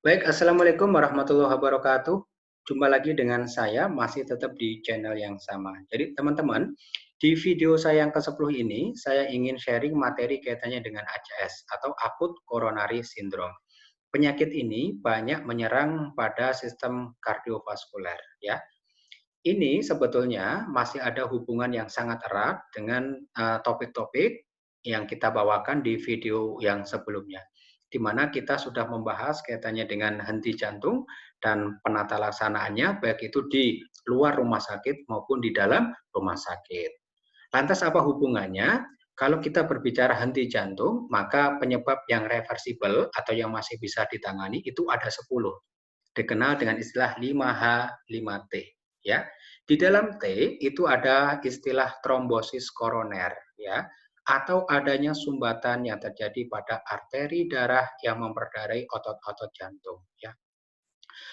Baik, Assalamualaikum warahmatullahi wabarakatuh. Jumpa lagi dengan saya, masih tetap di channel yang sama. Jadi teman-teman, di video saya yang ke-10 ini, saya ingin sharing materi kaitannya dengan ACS atau Acute Coronary Syndrome. Penyakit ini banyak menyerang pada sistem kardiovaskuler, ya. Ini sebetulnya masih ada hubungan yang sangat erat dengan topik-topik yang kita bawakan di video yang sebelumnya, di mana kita sudah membahas kaitannya dengan henti jantung dan penata laksanaannya, baik itu di luar rumah sakit maupun di dalam rumah sakit. Lantas apa hubungannya? Kalau kita berbicara henti jantung, maka penyebab yang reversibel atau yang masih bisa ditangani itu ada 10, dikenal dengan istilah 5H 5T, ya. Di dalam T itu ada istilah trombosis koroner, ya, atau adanya sumbatan yang terjadi pada arteri darah yang memperdarai otot-otot jantung, ya.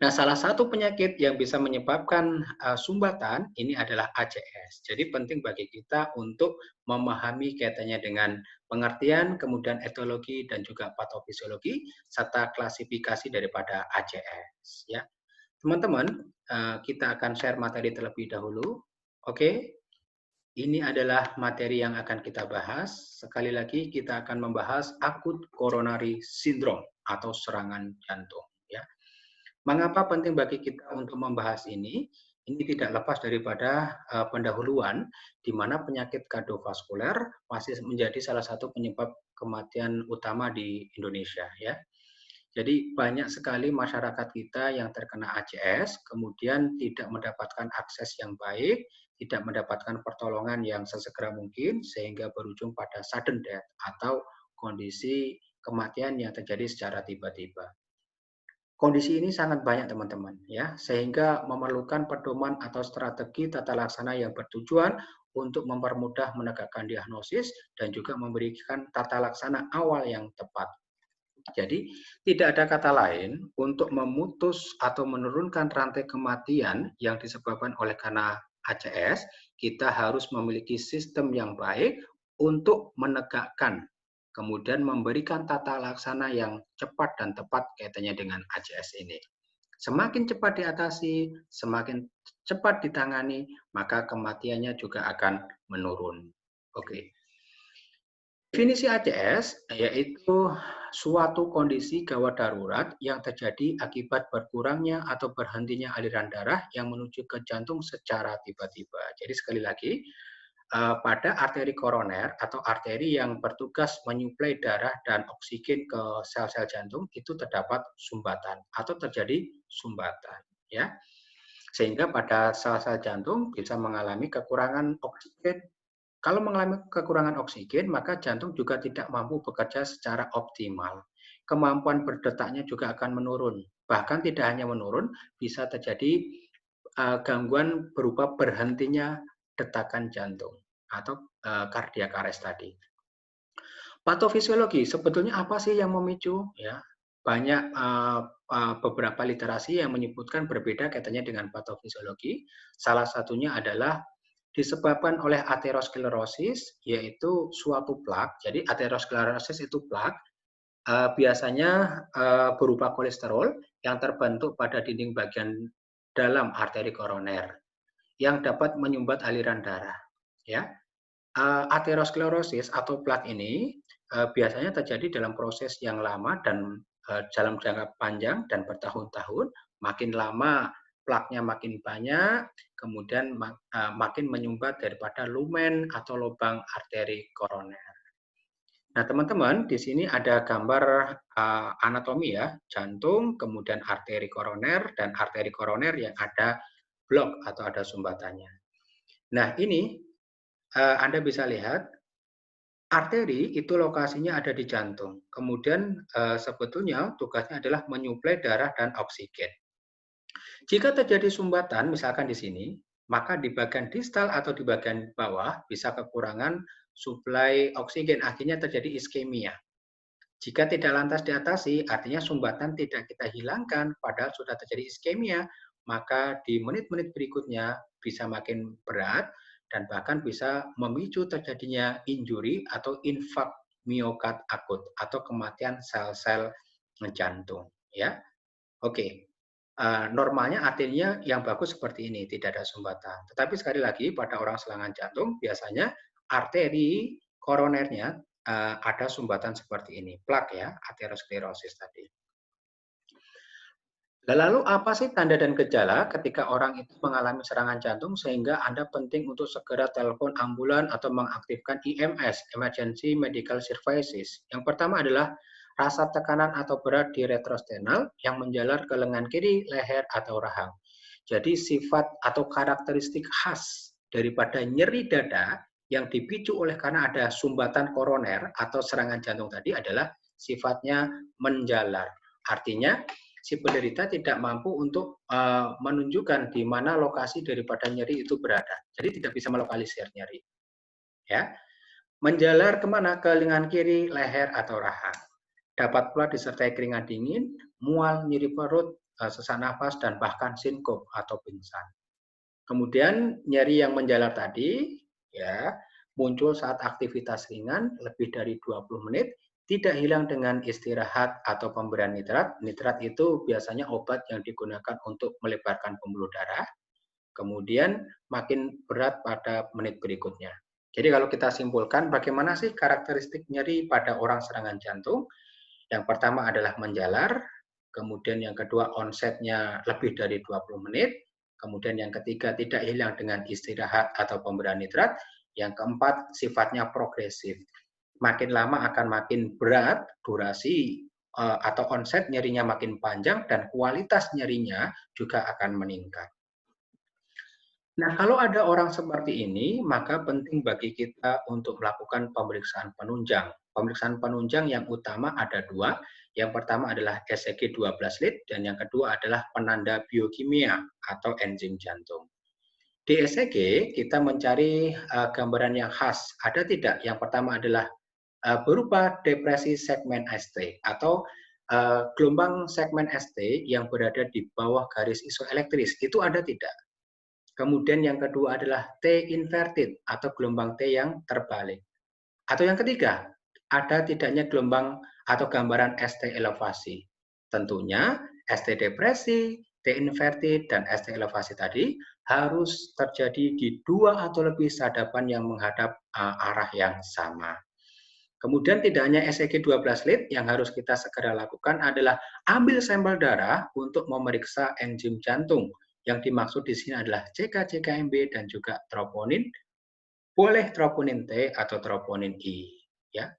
Nah, salah satu penyakit yang bisa menyebabkan sumbatan ini adalah ACS. Jadi penting bagi kita untuk memahami kaitannya dengan pengertian, kemudian etiologi dan juga patofisiologi serta klasifikasi daripada ACS, ya. Teman-teman, kita akan share materi terlebih dahulu. Oke, ini adalah materi yang akan kita bahas. Sekali lagi kita akan membahas Acute Coronary Syndrome atau serangan jantung, ya. Mengapa penting bagi kita untuk membahas ini? Ini tidak lepas daripada pendahuluan di mana penyakit kardiovaskuler masih menjadi salah satu penyebab kematian utama di Indonesia, ya. Jadi banyak sekali masyarakat kita yang terkena ACS, kemudian tidak mendapatkan akses yang baik, tidak mendapatkan pertolongan yang sesegera mungkin, sehingga berujung pada sudden death atau kondisi kematian yang terjadi secara tiba-tiba. Kondisi ini sangat banyak teman-teman, ya, sehingga memerlukan pedoman atau strategi tata laksana yang bertujuan untuk mempermudah menegakkan diagnosis dan juga memberikan tata laksana awal yang tepat. Jadi, tidak ada kata lain untuk memutus atau menurunkan rantai kematian yang disebabkan oleh karena ACS, kita harus memiliki sistem yang baik untuk menegakkan, kemudian memberikan tata laksana yang cepat dan tepat kaitannya dengan ACS ini. Semakin cepat diatasi, semakin cepat ditangani, maka kematiannya juga akan menurun. Oke. Definisi ACS yaitu suatu kondisi gawat darurat yang terjadi akibat berkurangnya atau berhentinya aliran darah yang menuju ke jantung secara tiba-tiba. Jadi sekali lagi, pada arteri koroner atau arteri yang bertugas menyuplai darah dan oksigen ke sel-sel jantung itu terdapat sumbatan atau terjadi sumbatan, ya. Sehingga pada sel-sel jantung bisa mengalami kekurangan oksigen. Kalau mengalami kekurangan oksigen, maka jantung juga tidak mampu bekerja secara optimal. Kemampuan berdetaknya juga akan menurun. Bahkan tidak hanya menurun, bisa terjadi gangguan berupa berhentinya detakan jantung atau cardiac arrest tadi. Patofisiologi, sebetulnya apa sih yang memicu? Ya, banyak beberapa literasi yang menyebutkan berbeda kaitannya dengan patofisiologi. Salah satunya adalah disebabkan oleh aterosklerosis, yaitu suatu plak. Jadi aterosklerosis itu plak, biasanya berupa kolesterol yang terbentuk pada dinding bagian dalam arteri koroner yang dapat menyumbat aliran darah. Ya, aterosklerosis atau plak ini biasanya terjadi dalam proses yang lama dan dalam jangka panjang dan bertahun-tahun. Makin lama plaknya makin banyak, kemudian makin menyumbat daripada lumen atau lubang arteri koroner. Nah, teman-teman, di sini ada gambar anatomi ya, jantung, kemudian arteri koroner, dan arteri koroner yang ada blok atau ada sumbatannya. Nah, ini Anda bisa lihat arteri itu lokasinya ada di jantung. Kemudian sebetulnya tugasnya adalah menyuplai darah dan oksigen. Jika terjadi sumbatan, misalkan di sini, maka di bagian distal atau di bagian bawah bisa kekurangan suplai oksigen, akhirnya terjadi iskemia. Jika tidak lantas diatasi, artinya sumbatan tidak kita hilangkan, padahal sudah terjadi iskemia, maka di menit-menit berikutnya bisa makin berat dan bahkan bisa memicu terjadinya injury atau infak miokard akut atau kematian sel-sel jantung. Ya, Oke, normalnya artinya yang bagus seperti ini, tidak ada sumbatan. Tetapi sekali lagi pada orang serangan jantung biasanya arteri koronernya ada sumbatan seperti ini, plak ya, aterosklerosis tadi. Lalu apa sih tanda dan gejala ketika orang itu mengalami serangan jantung sehingga Anda penting untuk segera telepon ambulan atau mengaktifkan EMS, Emergency Medical Services. Yang pertama adalah rasa tekanan atau berat di retrosternal yang menjalar ke lengan kiri, leher, atau rahang. Jadi sifat atau karakteristik khas daripada nyeri dada yang dipicu oleh karena ada sumbatan koroner atau serangan jantung tadi adalah sifatnya menjalar. Artinya si penderita tidak mampu untuk menunjukkan di mana lokasi daripada nyeri itu berada. Jadi tidak bisa melokalisir nyeri. Ya, menjalar kemana? Ke lengan kiri, leher, atau rahang. Dapat pula disertai keringat dingin, mual, nyeri perut, sesak nafas, dan bahkan sinkop atau pingsan. Kemudian nyeri yang menjalar tadi ya muncul saat aktivitas ringan lebih dari 20 menit, tidak hilang dengan istirahat atau pemberian nitrat. Nitrat itu biasanya obat yang digunakan untuk melebarkan pembuluh darah. Kemudian makin berat pada menit berikutnya. Jadi kalau kita simpulkan bagaimana sih karakteristik nyeri pada orang serangan jantung? Yang pertama adalah menjalar, kemudian yang kedua onsetnya lebih dari 20 menit, kemudian yang ketiga tidak hilang dengan istirahat atau pemberian nitrat, yang keempat sifatnya progresif. Makin lama akan makin berat durasi atau onset nyerinya makin panjang dan kualitas nyerinya juga akan meningkat. Nah, kalau ada orang seperti ini, maka penting bagi kita untuk melakukan pemeriksaan penunjang. Pemeriksaan penunjang yang utama ada dua. Yang pertama adalah ECG 12 lead dan yang kedua adalah penanda biokimia atau enzim jantung. Di ECG kita mencari gambaran yang khas. Ada tidak? Yang pertama adalah berupa depresi segmen ST atau gelombang segmen ST yang berada di bawah garis isoelektris. Itu ada tidak? Kemudian yang kedua adalah T inverted atau gelombang T yang terbalik. Atau yang ketiga, ada tidaknya gelombang atau gambaran ST elevasi. Tentunya ST depresi, T inverted, dan ST elevasi tadi harus terjadi di dua atau lebih sadapan yang menghadap arah yang sama. Kemudian tidak hanya ECG 12 lead, yang harus kita segera lakukan adalah ambil sampel darah untuk memeriksa enzim jantung. Yang dimaksud di sini adalah CK-CKMB dan juga troponin, boleh troponin T atau troponin I. Ya,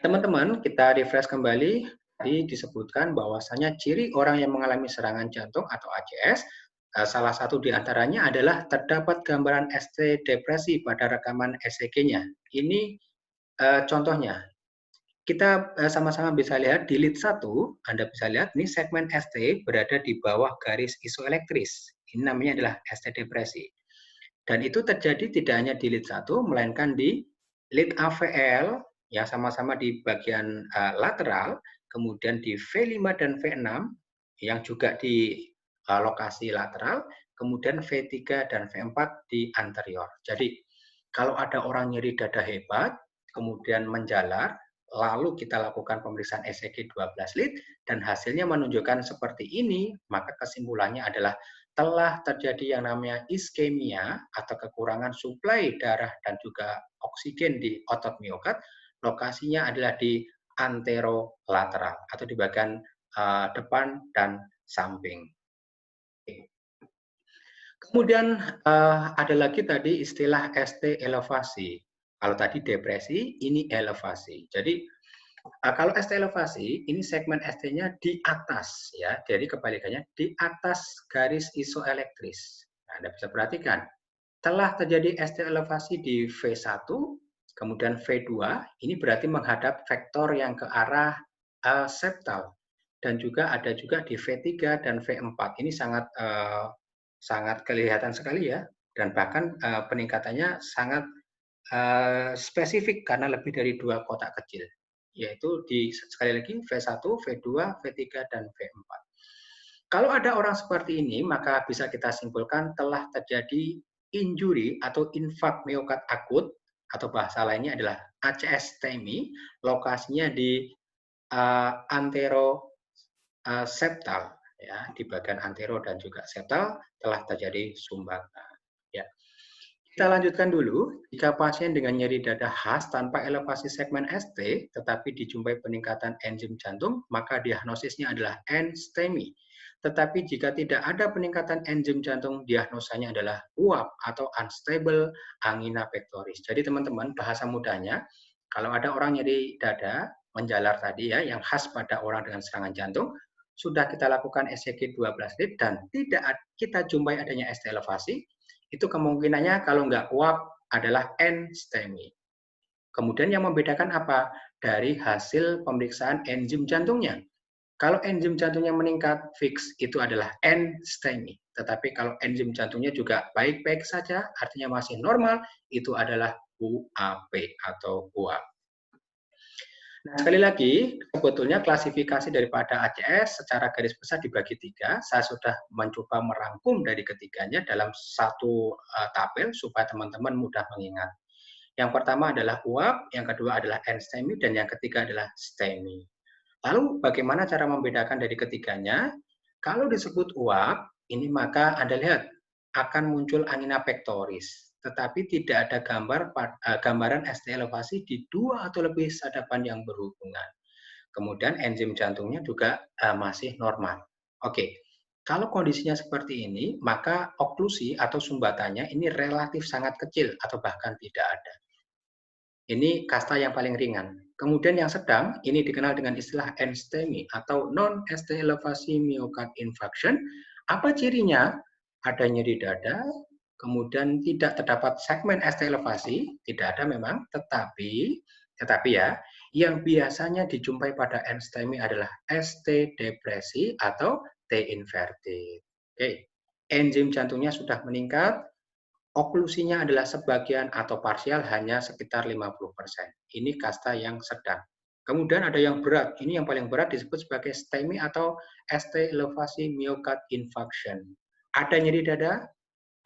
teman-teman, kita refresh kembali. Tadi disebutkan bahwasanya ciri orang yang mengalami serangan jantung atau ACS, salah satu di antaranya adalah terdapat gambaran ST depresi pada rekaman ECG-nya. Ini contohnya. Kita sama-sama bisa lihat di lead 1, Anda bisa lihat ini segmen ST berada di bawah garis isoelektris. Ini namanya adalah ST depresi. Dan itu terjadi tidak hanya di lead 1, melainkan di lead AVL, ya sama-sama di bagian lateral, kemudian di V5 dan V6, yang juga di lokasi lateral, kemudian V3 dan V4 di anterior. Jadi, kalau ada orang nyeri dada hebat, kemudian menjalar, lalu kita lakukan pemeriksaan ECG 12 lead, dan hasilnya menunjukkan seperti ini, maka kesimpulannya adalah telah terjadi yang namanya iskemia atau kekurangan suplai darah dan juga oksigen di otot miokard. Lokasinya adalah di anterolateral atau di bagian depan dan samping. Kemudian ada lagi tadi istilah ST elevasi. Kalau tadi depresi, ini elevasi. Jadi kalau ST elevasi, ini segmen ST-nya di atas, ya. Jadi kebalikannya, di atas garis isoelektris. Nah, Anda bisa perhatikan, telah terjadi ST elevasi di V1, kemudian V2, ini berarti menghadap vektor yang ke arah septal. Dan juga ada juga di V3 dan V4. Ini sangat kelihatan sekali ya, dan bahkan peningkatannya sangat spesifik karena lebih dari dua kotak kecil, yaitu di sekali lagi V1, V2, V3, dan V4. Kalau ada orang seperti ini, maka bisa kita simpulkan telah terjadi injury atau infark miokard akut, atau bahasa lainnya adalah ACS STEMI, lokasinya di septal, ya, di bagian antero dan juga septal telah terjadi sumbatan. Ya. Kita lanjutkan dulu, jika pasien dengan nyeri dada khas tanpa elevasi segmen ST, tetapi dijumpai peningkatan enzim jantung, maka diagnosisnya adalah NSTEMI. Tetapi jika tidak ada peningkatan enzim jantung, diagnosanya adalah UAP atau Unstable Angina Pectoris. Jadi teman-teman, bahasa mudahnya, kalau ada orang nyeri dada, menjalar tadi ya, yang khas pada orang dengan serangan jantung, sudah kita lakukan ECG 12 lead dan tidak kita jumpai adanya ST elevasi, itu kemungkinannya kalau nggak UAP adalah NSTEMI. Kemudian yang membedakan apa? Dari hasil pemeriksaan enzim jantungnya. Kalau enzim jantungnya meningkat, fix itu adalah NSTEMI. Tetapi kalau enzim jantungnya juga baik-baik saja, artinya masih normal, itu adalah UAP atau UAP. Nah, sekali lagi, sebetulnya klasifikasi daripada ACS secara garis besar dibagi 3. Saya sudah mencoba merangkum dari ketiganya dalam satu tabel supaya teman-teman mudah mengingat. Yang pertama adalah UAP, yang kedua adalah NSTEMI, dan yang ketiga adalah STEMI. Lalu bagaimana cara membedakan dari ketiganya? Kalau disebut UAP, ini maka Anda lihat akan muncul angina pectoris, tetapi tidak ada gambaran ST elevasi di 2 atau lebih sadapan yang berhubungan. Kemudian enzim jantungnya juga masih normal. Oke, kalau kondisinya seperti ini, maka oklusi atau sumbatannya ini relatif sangat kecil atau bahkan tidak ada. Ini kasta yang paling ringan. Kemudian yang sedang, ini dikenal dengan istilah NSTEMI atau non-ST elevasi myocard infarction. Apa cirinya? Ada nyeri dada, kemudian tidak terdapat segmen ST elevasi, tidak ada memang, tetapi ya, yang biasanya dijumpai pada NSTEMI adalah ST depresi atau T inverted. Oke, enzim jantungnya sudah meningkat, oklusinya adalah sebagian atau parsial hanya sekitar 50%. Ini kasta yang sedang. Kemudian ada yang berat. Ini yang paling berat disebut sebagai STEMI atau ST elevasi myocard infarction. Ada nyeri dada,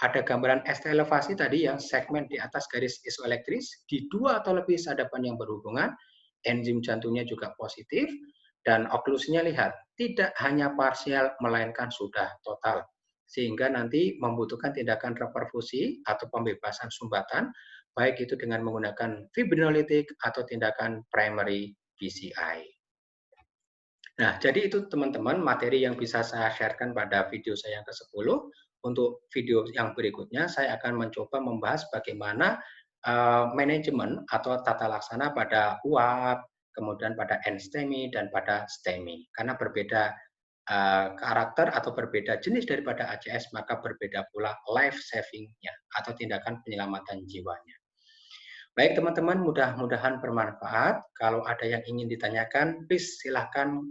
ada gambaran ST elevasi tadi yang segmen di atas garis isoelektris di 2 atau lebih sadapan yang berhubungan, enzim jantungnya juga positif, dan oklusinya lihat, tidak hanya parsial melainkan sudah total. Sehingga nanti membutuhkan tindakan reperfusi atau pembebasan sumbatan, baik itu dengan menggunakan fibrinolitik atau tindakan primary PCI. Nah, jadi itu teman-teman materi yang bisa saya sharekan pada video saya yang ke-10. Untuk video yang berikutnya, saya akan mencoba membahas bagaimana manajemen atau tata laksana pada UAP, kemudian pada NSTEMI, dan pada STEMI. Karena berbeda karakter atau berbeda jenis daripada ACS, maka berbeda pula life saving-nya atau tindakan penyelamatan jiwanya. Baik teman-teman, mudah-mudahan bermanfaat. Kalau ada yang ingin ditanyakan, please silahkan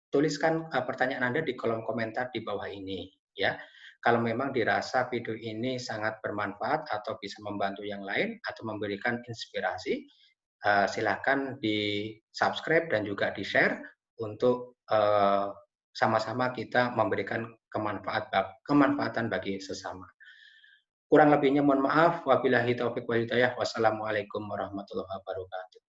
tuliskan pertanyaan Anda di kolom komentar di bawah ini. Ya, kalau memang dirasa video ini sangat bermanfaat atau bisa membantu yang lain atau memberikan inspirasi, silahkan di subscribe dan juga di share untuk sama-sama kita memberikan kemanfaatan bagi sesama. Kurang lebihnya mohon maaf. Wabillahi taufiq wal hidayah. Wassalamualaikum warahmatullahi wabarakatuh.